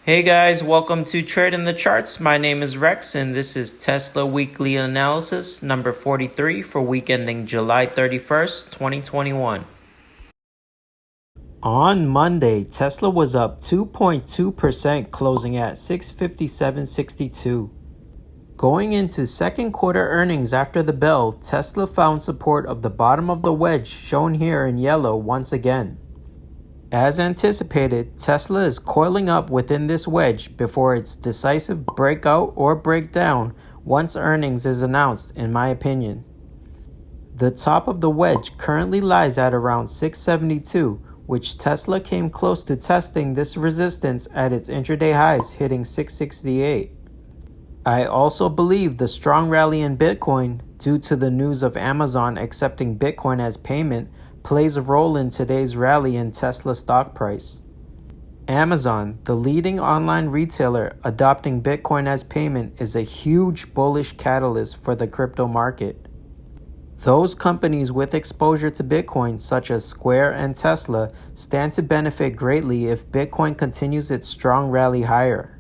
Hey guys, welcome to Trade in the Charts. My name is Rex and this is Tesla Weekly Analysis number 43 for week ending July 31st, 2021. On Monday, Tesla was up 2.2%, closing at 657.62. Going into second quarter earnings after the bell, Tesla found support of the bottom of the wedge shown here in yellow once again. As anticipated, Tesla is coiling up within this wedge before its decisive breakout or breakdown once earnings is announced, in my opinion. The top of the wedge currently lies at around 672, which Tesla came close to testing this resistance at its intraday highs, hitting 668. I also believe the strong rally in Bitcoin, due to the news of Amazon accepting Bitcoin as payment, plays a role in today's rally in Tesla stock price. Amazon, the leading online retailer adopting Bitcoin as payment, is a huge bullish catalyst for the crypto market. Those companies with exposure to Bitcoin, such as Square and Tesla, stand to benefit greatly if Bitcoin continues its strong rally higher.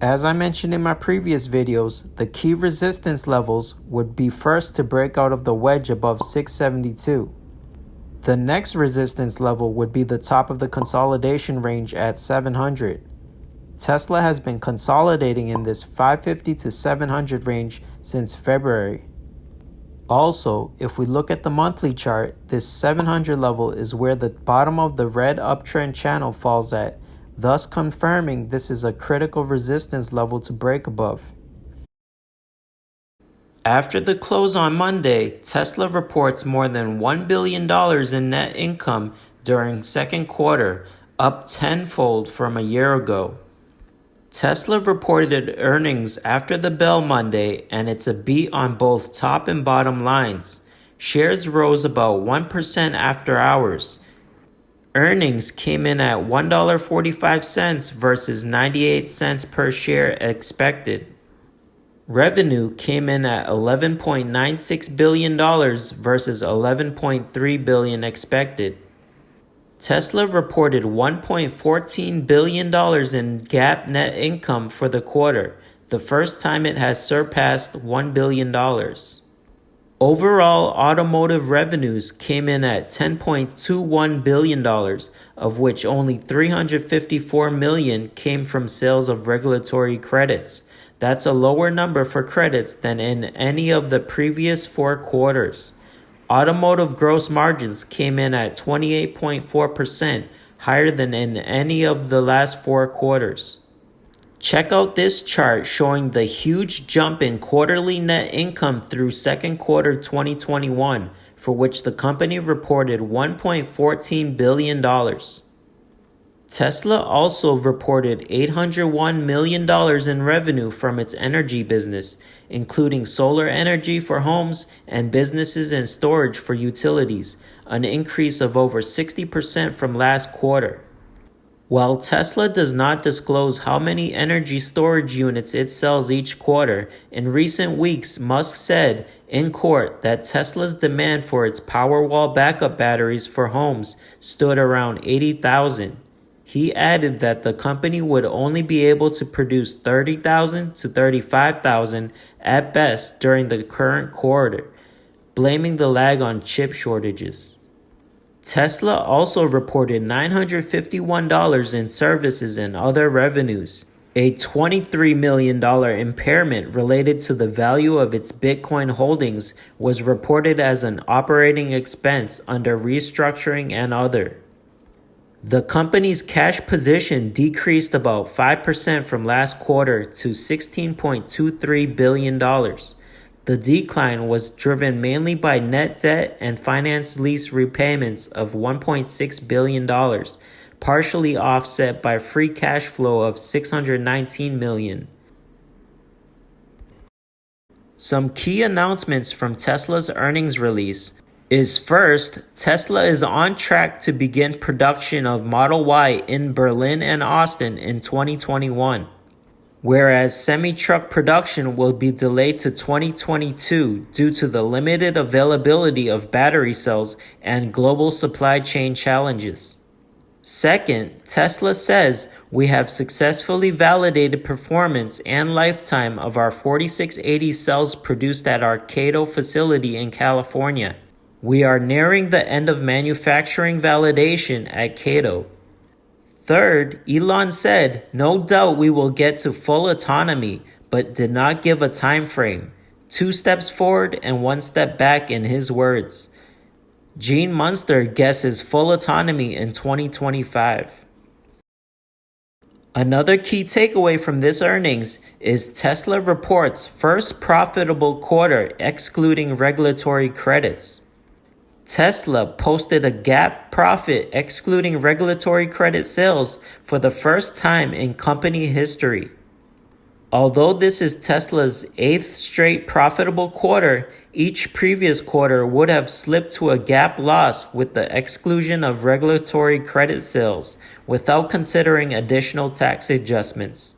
As I mentioned in my previous videos, the key resistance levels would be first to break out of the wedge above 672. The next resistance level would be the top of the consolidation range at 700. Tesla has been consolidating in this 550 to 700 range since February. Also, if we look at the monthly chart, this 700 level is where the bottom of the red uptrend channel falls at, thus confirming this is a critical resistance level to break above. After the close on Monday, Tesla reports more than $1 billion in net income during second quarter, up tenfold from a year ago. Tesla reported earnings after the bell Monday, and it's a beat on both top and bottom lines. Shares rose about 1% after hours. Earnings came in at $1.45 versus 98 cents per share expected. Revenue came in at $11.96 billion versus $11.3 billion expected. Tesla reported $1.14 billion in GAAP net income for the quarter, the first time it has surpassed $1 billion. Overall, automotive revenues came in at $10.21 billion, of which only $354 million came from sales of regulatory credits. That's a lower number for credits than in any of the previous 4 quarters. Automotive gross margins came in at 28.4%, higher than in any of the last 4 quarters. Check out this chart showing the huge jump in quarterly net income through second quarter 2021, for which the company reported $1.14 billion. Tesla also reported $801 million in revenue from its energy business, including solar energy for homes and businesses and storage for utilities, an increase of over 60% from last quarter. While Tesla does not disclose how many energy storage units it sells each quarter, in recent weeks Musk said in court that Tesla's demand for its Powerwall backup batteries for homes stood around 80,000. He added that the company would only be able to produce 30,000 to 35,000 at best during the current quarter, blaming the lag on chip shortages. Tesla also reported $951 in services and other revenues. A $23 million impairment related to the value of its Bitcoin holdings was reported as an operating expense under restructuring and other. The company's cash position decreased about 5% from last quarter to $16.23 billion. The decline was driven mainly by net debt and finance lease repayments of $1.6 billion, partially offset by free cash flow of $619 million. Some key announcements from Tesla's earnings release is first, Tesla is on track to begin production of Model Y in Berlin and Austin in 2021. Whereas semi-truck production will be delayed to 2022 due to the limited availability of battery cells and global supply chain challenges. Second, Tesla says we have successfully validated performance and lifetime of our 4680 cells produced at our Cato facility in California. We are nearing the end of manufacturing validation at Cato. Third, Elon said, no doubt we will get to full autonomy, but did not give a time frame. 2 steps forward and 1 step back in his words. Gene Munster guesses full autonomy in 2025. Another key takeaway from this earnings is Tesla reports first profitable quarter excluding regulatory credits. Tesla posted a GAAP profit excluding regulatory credit sales for the first time in company history. Although this is Tesla's 8th straight profitable quarter, each previous quarter would have slipped to a GAAP loss with the exclusion of regulatory credit sales without considering additional tax adjustments.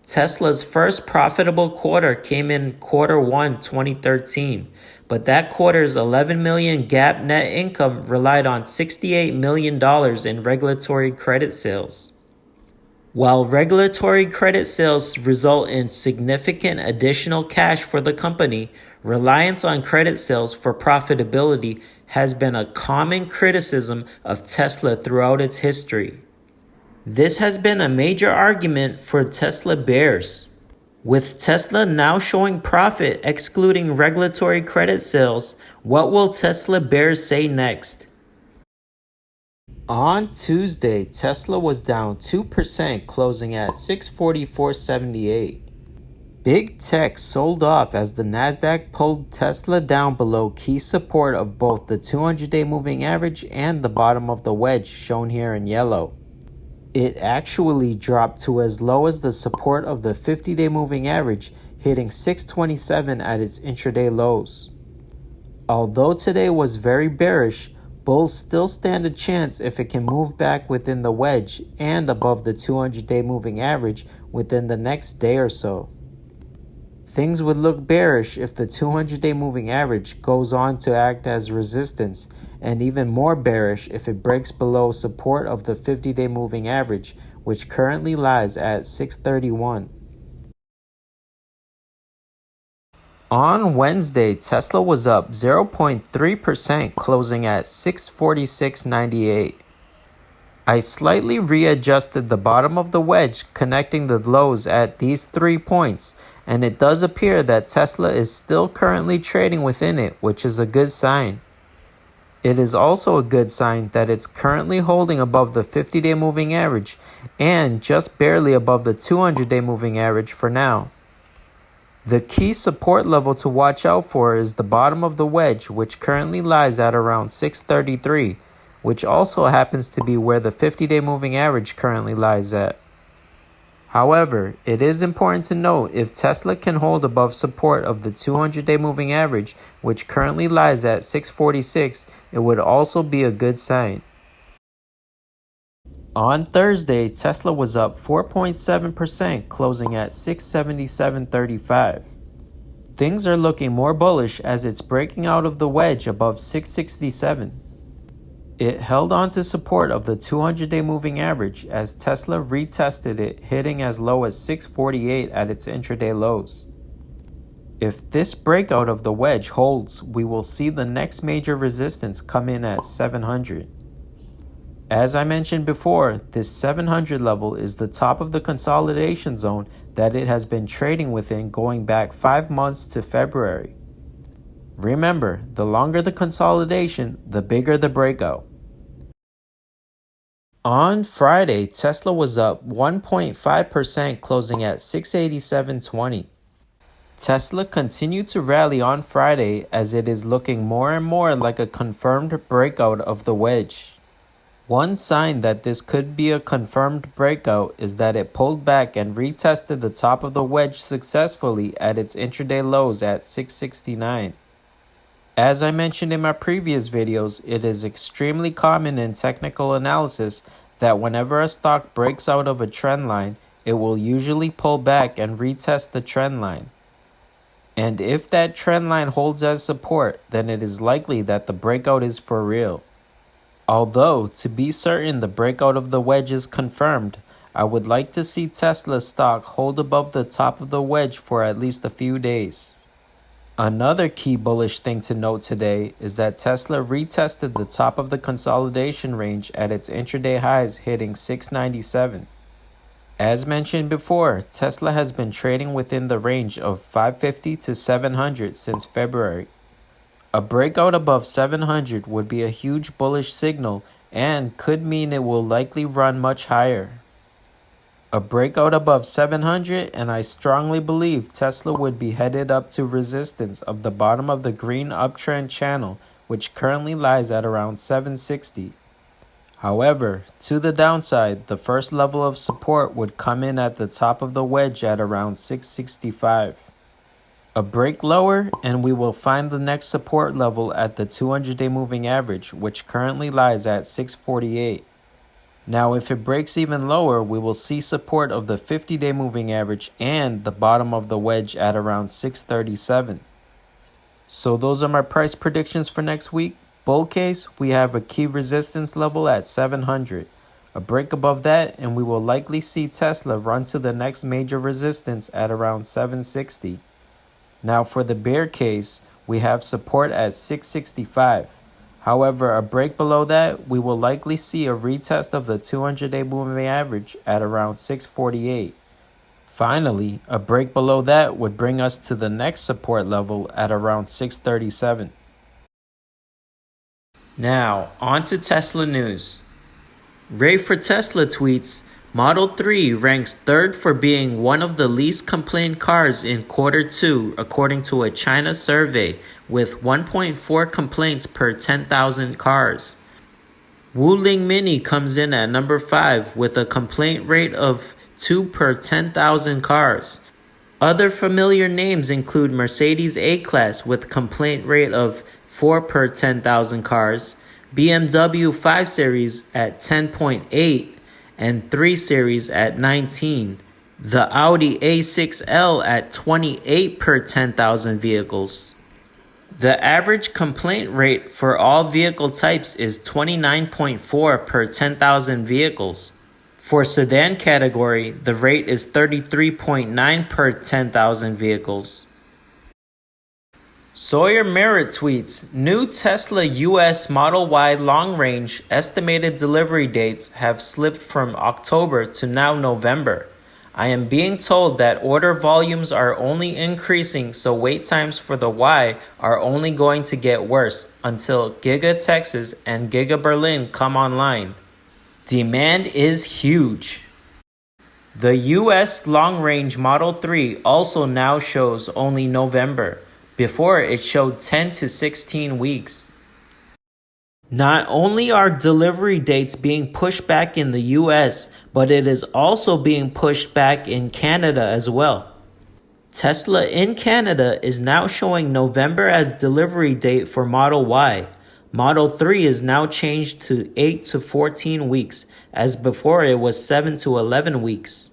Tesla's first profitable quarter came in Q1 2013, but that quarter's $11 million GAAP net income relied on $68 million in regulatory credit sales. While regulatory credit sales result in significant additional cash for the company, reliance on credit sales for profitability has been a common criticism of Tesla throughout its history. This has been a major argument for Tesla bears. With Tesla now showing profit excluding regulatory credit sales, what will Tesla bears say next? On Tuesday, Tesla was down 2%, closing at $644.78. Big tech sold off as the Nasdaq pulled Tesla down below key support of both the 200-day moving average and the bottom of the wedge, shown here in yellow. It actually dropped to as low as the support of the 50-day moving average, hitting 627 at its intraday lows. Although today was very bearish, bulls still stand a chance if it can move back within the wedge and above the 200-day moving average within the next day or so. Things would look bearish if the 200-day moving average goes on to act as resistance, and even more bearish if it breaks below support of the 50-day moving average, which currently lies at 631. On Wednesday, Tesla was up 0.3%, closing at $646.98. I slightly readjusted the bottom of the wedge, connecting the lows at these 3 points, and it does appear that Tesla is still currently trading within it, which is a good sign. It is also a good sign that it's currently holding above the 50-day moving average and just barely above the 200-day moving average for now. The key support level to watch out for is the bottom of the wedge, which currently lies at around 633, which also happens to be where the 50-day moving average currently lies at. However, it is important to note if Tesla can hold above support of the 200-day moving average, which currently lies at 646, it would also be a good sign. On Thursday, Tesla was up 4.7%, closing at $677.35. Things are looking more bullish as it's breaking out of the wedge above 667. It held on to support of the 200-day moving average as Tesla retested it, hitting as low as 648 at its intraday lows. If this breakout of the wedge holds, we will see the next major resistance come in at 700. As I mentioned before, this 700 level is the top of the consolidation zone that it has been trading within going back 5 months to February. Remember, the longer the consolidation, the bigger the breakout. On Friday, Tesla was up 1.5%, closing at $687.20. Tesla continued to rally on Friday as it is looking more and more like a confirmed breakout of the wedge. One sign that this could be a confirmed breakout is that it pulled back and retested the top of the wedge successfully at its intraday lows at 669. As I mentioned in my previous videos, it is extremely common in technical analysis that whenever a stock breaks out of a trend line, it will usually pull back and retest the trend line. And if that trend line holds as support, then it is likely that the breakout is for real. Although, to be certain the breakout of the wedge is confirmed, I would like to see Tesla stock hold above the top of the wedge for at least a few days. Another key bullish thing to note today is that Tesla retested the top of the consolidation range at its intraday highs, hitting 697. As mentioned before, Tesla has been trading within the range of 550 to 700 since February. A breakout above 700 would be a huge bullish signal and could mean it will likely run much higher. A breakout above 700 and I strongly believe Tesla would be headed up to resistance of the bottom of the green uptrend channel, which currently lies at around 760. However, to the downside, the first level of support would come in at the top of the wedge at around 665. A break lower and we will find the next support level at the 200-day moving average, which currently lies at 648. Now if it breaks even lower, we will see support of the 50-day moving average and the bottom of the wedge at around 637. So those are my price predictions for next week. Bull case, we have a key resistance level at 700. A break above that and we will likely see Tesla run to the next major resistance at around 760. Now for the bear case, we have support at 665. However, a break below that, we will likely see a retest of the 200-day moving average at around 648. Finally, a break below that would bring us to the next support level at around 637. Now, on to Tesla news. Ray for Tesla tweets, Model 3 ranks third for being one of the least complained cars in Q2 according to a China survey with 1.4 complaints per 10,000 cars. Wuling Mini comes in at number 5 with a complaint rate of 2 per 10,000 cars. Other familiar names include Mercedes A-Class with complaint rate of 4 per 10,000 cars, BMW 5 Series at 10.8, and 3 Series at 19. The Audi A6L at 28 per 10,000 vehicles. The average complaint rate for all vehicle types is 29.4 per 10,000 vehicles. For sedan category, the rate is 33.9 per 10,000 vehicles. Sawyer Merritt tweets, new Tesla US Model Y long-range estimated delivery dates have slipped from October to now November. I am being told that order volumes are only increasing, so wait times for the Y are only going to get worse until Giga Texas and Giga Berlin come online. Demand is huge. The US long-range Model 3 also now shows only November. Before, it showed 10 to 16 weeks. Not only are delivery dates being pushed back in the US, but it is also being pushed back in Canada as well. Tesla in Canada is now showing November as delivery date for Model Y. Model 3 is now changed to 8 to 14 weeks, as before it was 7 to 11 weeks.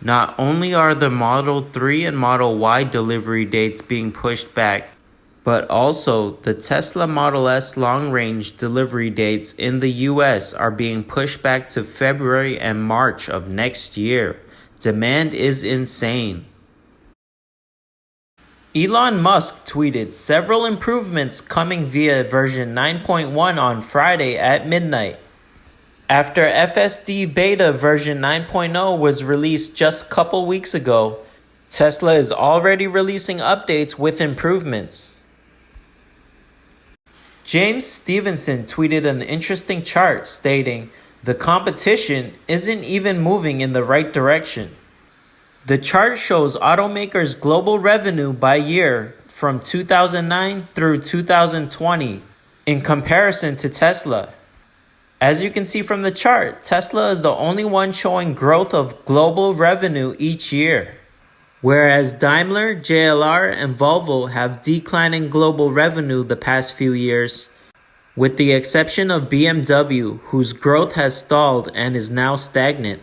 Not only are the Model 3 and Model Y delivery dates being pushed back, but also the Tesla Model S long-range delivery dates in the US are being pushed back to February and March of next year. Demand is insane. Elon Musk tweeted several improvements coming via version 9.1 on Friday at midnight. After FSD Beta version 9.0 was released just a couple weeks ago, Tesla is already releasing updates with improvements. James Stevenson tweeted an interesting chart stating, the competition isn't even moving in the right direction. The chart shows automakers' global revenue by year from 2009 through 2020 in comparison to Tesla. As you can see from the chart, Tesla is the only one showing growth of global revenue each year, whereas Daimler, JLR, and Volvo have declining global revenue the past few years, with the exception of BMW, whose growth has stalled and is now stagnant.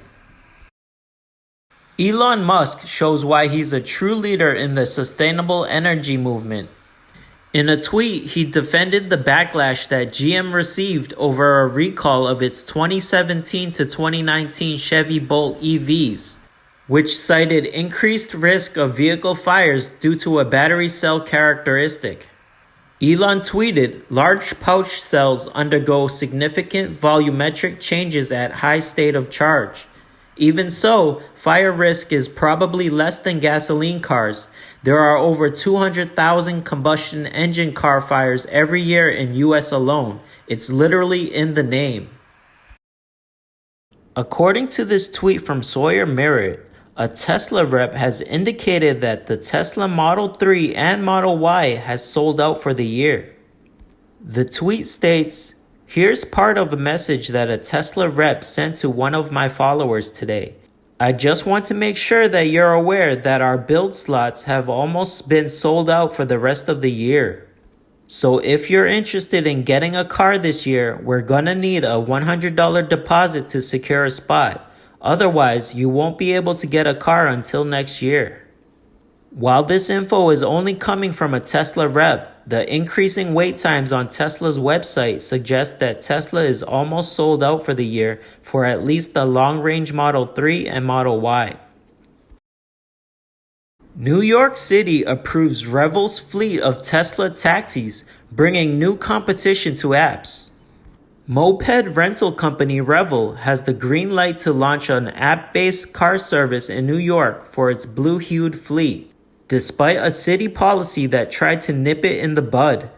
Elon Musk shows why he's a true leader in the sustainable energy movement. In a tweet, he defended the backlash that GM received over a recall of its 2017 to 2019 Chevy Bolt EVs, which cited increased risk of vehicle fires due to a battery cell characteristic. Elon tweeted, "Large pouch cells undergo significant volumetric changes at high state of charge. Even so, fire risk is probably less than gasoline cars. There are over 200,000 combustion engine car fires every year in US alone. It's literally in the name." According to this tweet from Sawyer Merritt, a Tesla rep has indicated that the Tesla Model 3 and Model Y has sold out for the year. The tweet states, "Here's part of a message that a Tesla rep sent to one of my followers today. I just want to make sure that you're aware that our build slots have almost been sold out for the rest of the year. So if you're interested in getting a car this year, we're gonna need a $100 deposit to secure a spot. Otherwise, you won't be able to get a car until next year." While this info is only coming from a Tesla rep, the increasing wait times on Tesla's website suggest that Tesla is almost sold out for the year for at least the long-range Model 3 and Model Y. New York City approves Revel's fleet of Tesla taxis, bringing new competition to apps. Moped rental company Revel has the green light to launch an app-based car service in New York for its blue-hued fleet, despite a city policy that tried to nip it in the bud.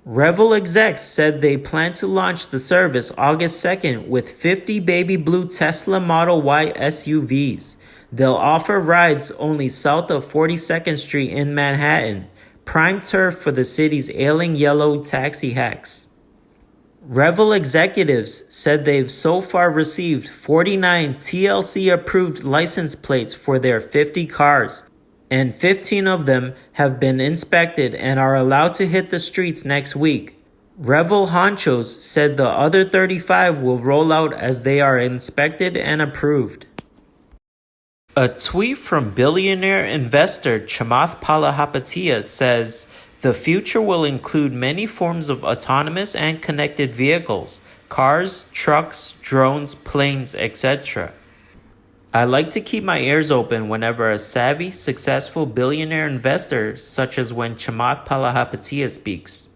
Revel execs said they plan to launch the service August 2nd with 50 baby blue Tesla Model Y SUVs. They'll offer rides only south of 42nd Street in Manhattan, prime turf for the city's ailing yellow taxi hacks. Revel executives said they've so far received 49 TLC-approved license plates for their 50 cars, and 15 of them have been inspected and are allowed to hit the streets next week. Revel honchos said the other 35 will roll out as they are inspected and approved. A tweet from billionaire investor Chamath Palihapitiya says, "The future will include many forms of autonomous and connected vehicles, cars, trucks, drones, planes, etc." I like to keep my ears open whenever a savvy, successful billionaire investor, such as when Chamath Palihapitiya speaks.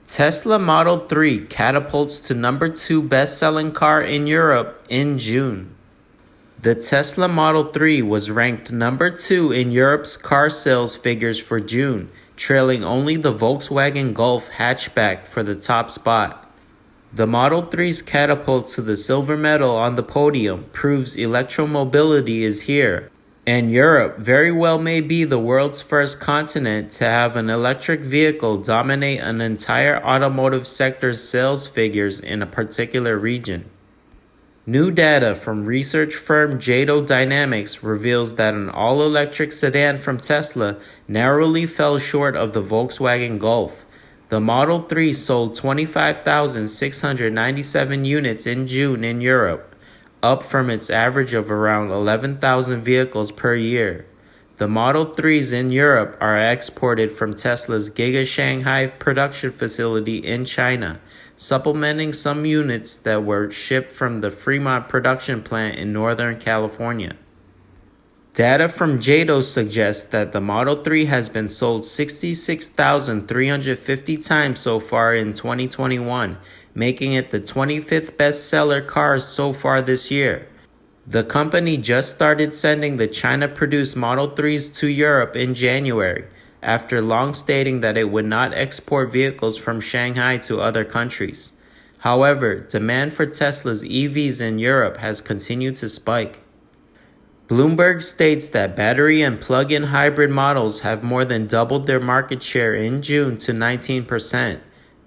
Tesla Model 3 catapults to number 2 best-selling car in Europe in June. The Tesla Model 3 was ranked number 2 in Europe's car sales figures for June, trailing only the Volkswagen Golf hatchback for the top spot. The Model 3's catapult to the silver medal on the podium proves electromobility is here, and Europe very well may be the world's first continent to have an electric vehicle dominate an entire automotive sector's sales figures in a particular region. New data from research firm Jado Dynamics reveals that an all-electric sedan from Tesla narrowly fell short of the Volkswagen Golf. The Model 3 sold 25,697 units in June in Europe, up from its average of around 11,000 vehicles per year. The Model 3s in Europe are exported from Tesla's Giga Shanghai production facility in China, supplementing some units that were shipped from the Fremont production plant in Northern California. Data from Jado suggests that the Model 3 has been sold 66,350 times so far in 2021, making it the 25th bestseller car so far this year. The company just started sending the China-produced Model 3s to Europe in January, after long stating that it would not export vehicles from Shanghai to other countries. However, demand for Tesla's EVs in Europe has continued to spike. Bloomberg states that battery and plug-in hybrid models have more than doubled their market share in June to 19%.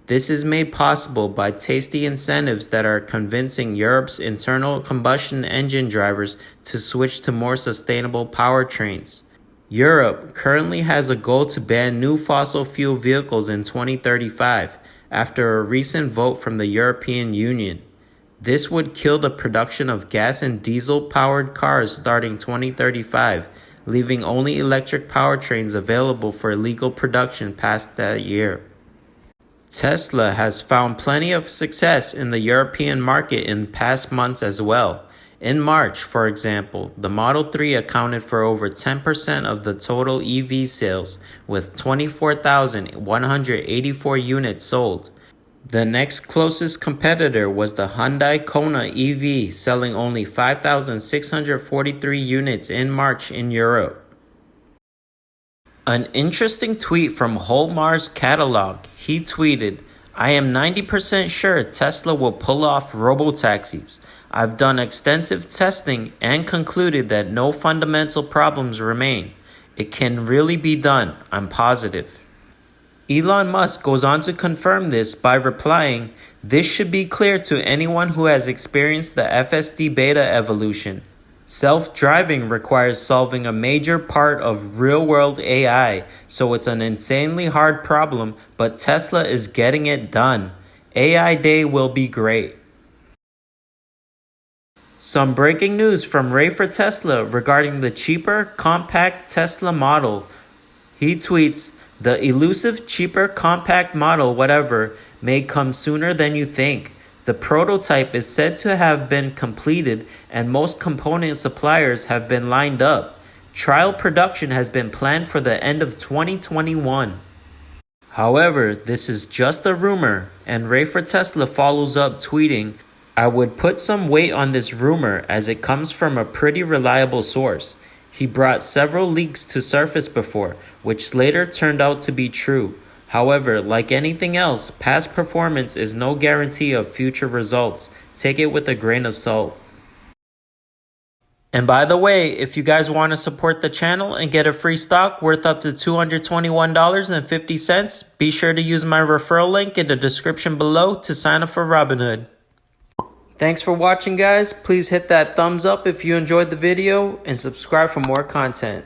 This is made possible by tasty incentives that are convincing Europe's internal combustion engine drivers to switch to more sustainable powertrains. Europe currently has a goal to ban new fossil fuel vehicles in 2035 after a recent vote from the European Union. This would kill the production of gas and diesel-powered cars starting 2035, leaving only electric powertrains available for legal production past that year. Tesla has found plenty of success in the European market in past months as well. In March, for example, the Model 3 accounted for over 10% of the total EV sales, with 24,184 units sold. The next closest competitor was the Hyundai Kona EV, selling only 5,643 units in March in Europe. An interesting tweet from Holmar's catalog. He tweeted, "I am 90% sure Tesla will pull off robotaxis. I've done extensive testing and concluded that no fundamental problems remain. It can really be done, I'm positive." Elon Musk goes on to confirm this by replying, "This should be clear to anyone who has experienced the FSD beta evolution. Self-driving requires solving a major part of real-world AI, so it's an insanely hard problem, but Tesla is getting it done. AI Day will be great." Some breaking news from Ray for Tesla regarding the cheaper, compact Tesla model. He tweets, "The elusive, cheaper, compact model, whatever, may come sooner than you think. The prototype is said to have been completed and most component suppliers have been lined up. Trial production has been planned for the end of 2021. However, this is just a rumor," and Ray for Tesla follows up tweeting, "I would put some weight on this rumor as it comes from a pretty reliable source. He brought several leaks to surface before, which later turned out to be true. However, like anything else, past performance is no guarantee of future results. Take it with a grain of salt." And by the way, if you guys want to support the channel and get a free stock worth up to $221.50, be sure to use my referral link in the description below to sign up for Robinhood. Thanks for watching, guys. Please hit that thumbs up if you enjoyed the video and subscribe for more content.